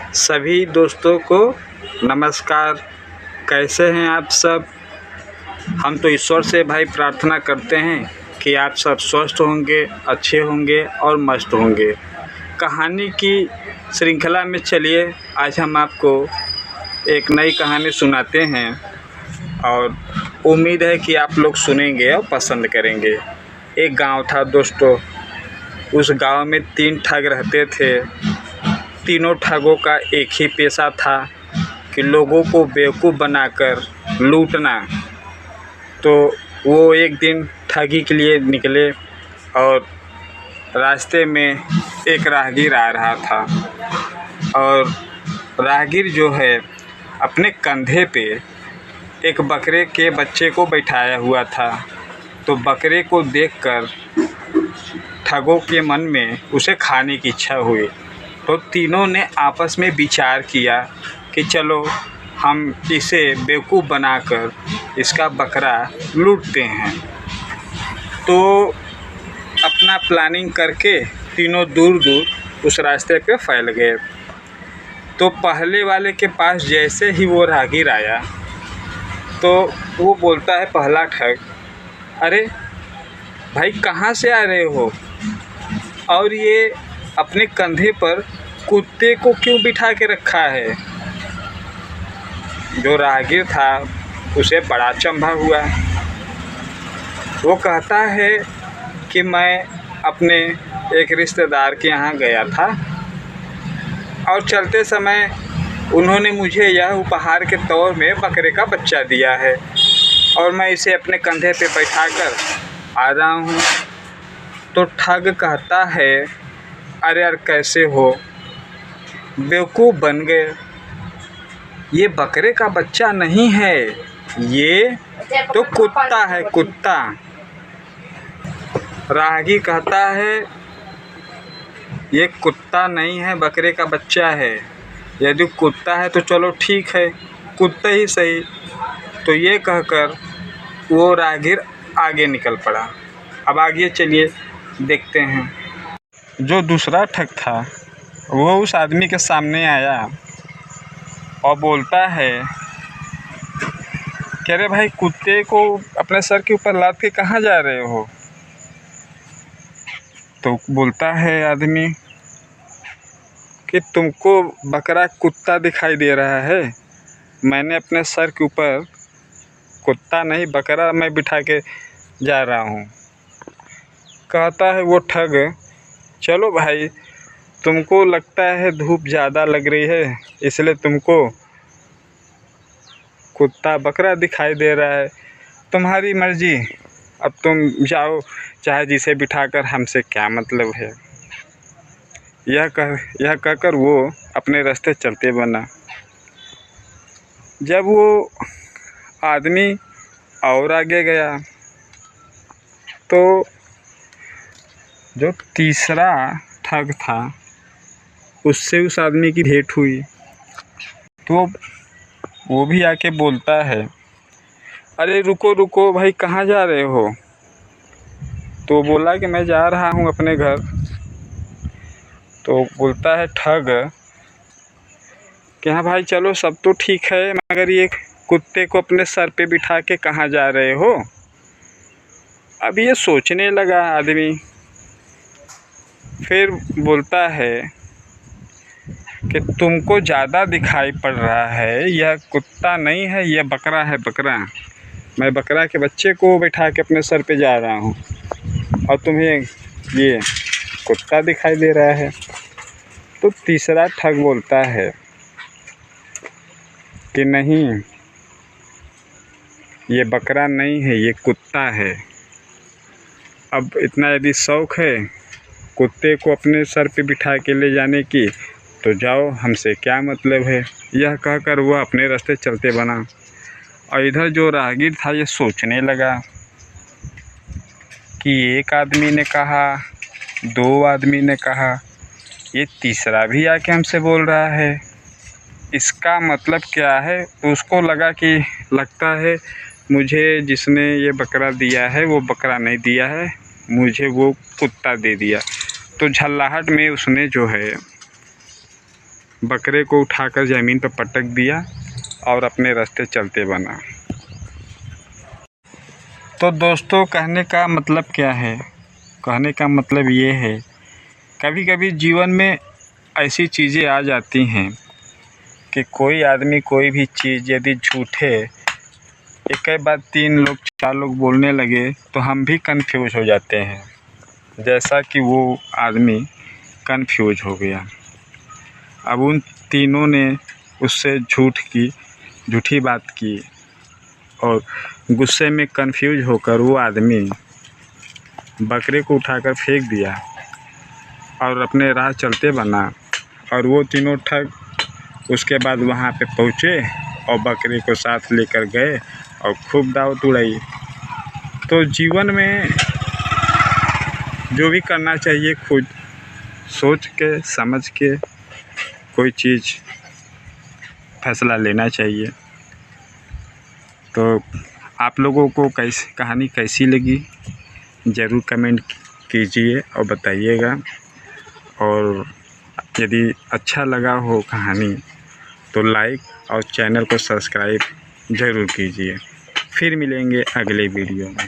सभी दोस्तों को नमस्कार। कैसे हैं आप सब? हम तो ईश्वर से भाई प्रार्थना करते हैं कि आप सब स्वस्थ होंगे, अच्छे होंगे और मस्त होंगे। कहानी की श्रृंखला में चलिए आज हम आपको एक नई कहानी सुनाते हैं और उम्मीद है कि आप लोग सुनेंगे और पसंद करेंगे। एक गांव था दोस्तों। उस गांव में 3 ठग रहते थे। तीनों ठगों का एक ही पेशा था कि लोगों को बेवकूफ़ बनाकर लूटना। तो वो एक दिन ठगी के लिए निकले और रास्ते में एक राहगीर आ रहा था और राहगीर जो है अपने कंधे पे एक बकरे के बच्चे को बैठाया हुआ था। तो बकरे को देखकर ठगों के मन में उसे खाने की इच्छा हुई। तो तीनों ने आपस में विचार किया कि चलो हम इसे बेवकूफ़ बनाकर इसका बकरा लूटते हैं। तो अपना प्लानिंग करके तीनों दूर दूर उस रास्ते पे फैल गए। तो पहले वाले के पास जैसे ही वो राहगीर आया तो वो बोलता है पहला ठग, अरे भाई कहाँ से आ रहे हो और ये अपने कंधे पर कुत्ते को क्यों बिठा के रखा है? जो राहगीर था उसे बड़ा अचंभा हुआ। वो कहता है कि मैं अपने एक रिश्तेदार के यहाँ गया था और चलते समय उन्होंने मुझे यह उपहार के तौर में बकरे का बच्चा दिया है और मैं इसे अपने कंधे पे बैठाकर आ रहा हूँ। तो ठग कहता है, अरे यार कैसे हो, बेवकूफ़ बन गए। ये बकरे का बच्चा नहीं है, ये तो कुत्ता है, कुत्ता। राहगीर कहता है ये कुत्ता नहीं है, बकरे का बच्चा है। यदि कुत्ता है तो चलो ठीक है, कुत्ता ही सही। तो ये कहकर वो राहगीर आगे निकल पड़ा। अब आगे चलिए देखते हैं। जो दूसरा ठग था वो उस आदमी के सामने आया और बोलता है कि अरे भाई कुत्ते को अपने सर के ऊपर लाद के कहाँ जा रहे हो? तो बोलता है आदमी कि तुमको बकरा कुत्ता दिखाई दे रहा है, मैंने अपने सर के ऊपर कुत्ता नहीं बकरा मैं बिठा के जा रहा हूँ। कहता है वो ठग, चलो भाई तुमको लगता है धूप ज़्यादा लग रही है इसलिए तुमको कुत्ता बकरा दिखाई दे रहा है, तुम्हारी मर्ज़ी, अब तुम जाओ, चाहे जिसे बिठाकर हमसे क्या मतलब है। यह कहकर वो अपने रास्ते चलते बना। जब वो आदमी और आगे गया तो जो तीसरा ठग था उससे उस आदमी की भेंट हुई। तो वो भी आके बोलता है, अरे रुको रुको भाई कहाँ जा रहे हो? तो बोला कि मैं जा रहा हूँ अपने घर। तो बोलता है ठग कि हाँ भाई चलो सब तो ठीक है, मगर ये कुत्ते को अपने सर पे बिठा के कहाँ जा रहे हो? अब ये सोचने लगा आदमी। फिर बोलता है कि तुमको ज़्यादा दिखाई पड़ रहा है, यह कुत्ता नहीं है, यह बकरा है, बकरा। मैं बकरा के बच्चे को बैठा के अपने सर पे जा रहा हूँ और तुम्हें ये कुत्ता दिखाई दे रहा है। तो तीसरा ठग बोलता है कि नहीं, ये बकरा नहीं है, ये कुत्ता है। अब इतना यदि शौक़ है कुत्ते को अपने सर पे बिठा के ले जाने की तो जाओ, हमसे क्या मतलब है। यह कहकर वह अपने रास्ते चलते बना। और इधर जो राहगीर था ये सोचने लगा कि एक आदमी ने कहा, 2 आदमी ने कहा, ये तीसरा भी आके हमसे बोल रहा है, इसका मतलब क्या है? तो उसको लगा कि लगता है मुझे जिसने ये बकरा दिया है वो बकरा नहीं दिया है, मुझे वो कुत्ता दे दिया। तो झल्लाहट में उसने जो है बकरे को उठाकर ज़मीन पर पटक दिया और अपने रास्ते चलते बना। तो दोस्तों, कहने का मतलब क्या है? कहने का मतलब ये है, कभी कभी जीवन में ऐसी चीज़ें आ जाती हैं कि कोई आदमी कोई भी चीज़ यदि झूठे एक के बाद 3 लोग 4 लोग बोलने लगे तो हम भी कन्फ्यूज हो जाते हैं, जैसा कि वो आदमी कन्फ्यूज हो गया। अब उन तीनों ने उससे झूठी बात की और गुस्से में कन्फ्यूज होकर वो आदमी बकरे को उठाकर फेंक दिया और अपने राह चलते बना। और वो तीनों ठग उसके बाद वहाँ पे पहुँचे और बकरे को साथ लेकर गए और खूब दावत उड़ाई। तो जीवन में जो भी करना चाहिए खुद सोच के समझ के कोई चीज़ फैसला लेना चाहिए। तो आप लोगों को कहानी कैसी लगी ज़रूर कमेंट कीजिए और बताइएगा। और यदि अच्छा लगा हो कहानी तो लाइक और चैनल को सब्सक्राइब ज़रूर कीजिए। फिर मिलेंगे अगले वीडियो में।